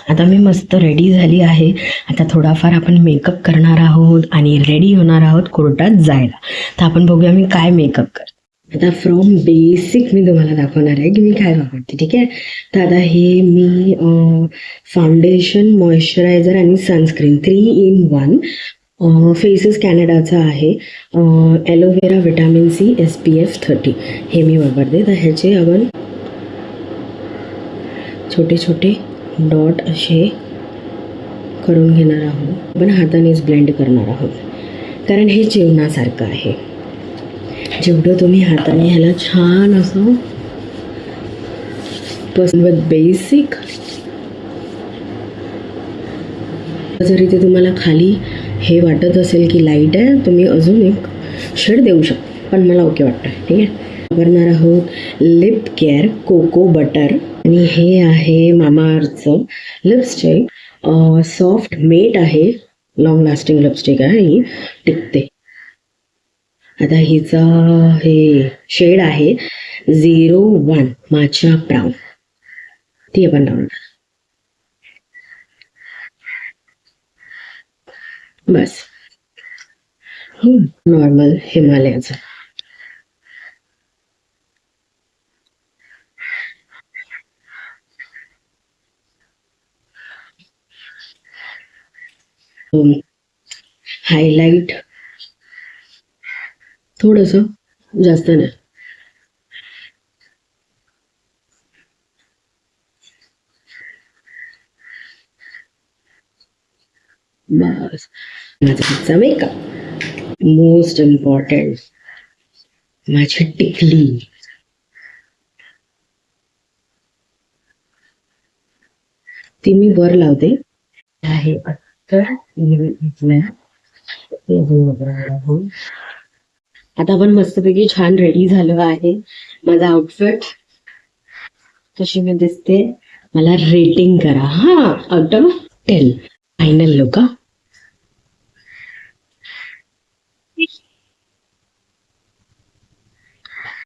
आता मी मस्त रेडी झाली आहे. आता थोडाफार आपण मेकअप करणार आहोत आणि रेडी होणार आहोत कोर्टात जायला. तर आपण बघूया मी काय मेकअप कर. आता फ्रॉम बेसिक मी तुम्हाला दाखवणार आहे की मी काय वापरते. ठीक आहे. तर आता हे मी फाउंडेशन, मॉइश्चरायझर आणि सनस्क्रीन 3 in 1 फेसेस कॅनडाचा आहे. ॲलोवेरा व्हिटॅमिन सी SPF 30 हे मी वापरते. तर ह्याचे आपण छोटे छोटे डॉट असे करून घेणार आहोत. पण हातानेच ब्लेंड करणार आहोत कारण हे जेवणासारखं आहे. जेवढं तुम्ही हाताने ह्याला छान असं विथ बेसिक, जरी ते तुम्हाला खाली हे वाटत असेल की लाईट आहे, तुम्ही अजून एक शेड देऊ शकता, पण मला ओके वाटतं. ठीक आहे. वापरणार आहोत लिप केअर कोको बटर आणि हे आहे मामाअर्थचं लिपस्टिक. सॉफ्ट मेट आहे, लॉंग लास्टिंग लिपस्टिक आहे, ही टिकते. आता हिचा हे शेड आहे 01 माचा ब्राऊन, ती आपण लावणार. बस नॉर्मल हिमालयाचं. हायलाइट थोडंसं, जास्त नाही. बस माझा मेकअप. मोस्ट इम्पॉर्टंट माझी टिकली. ती मी वर लावते आहे. आता आपण मस्तपैकी छान रेडी झालो आहे. माझा आउटफिट कशी मी दिसते मला रेटिंग करा. Out of 10 final look.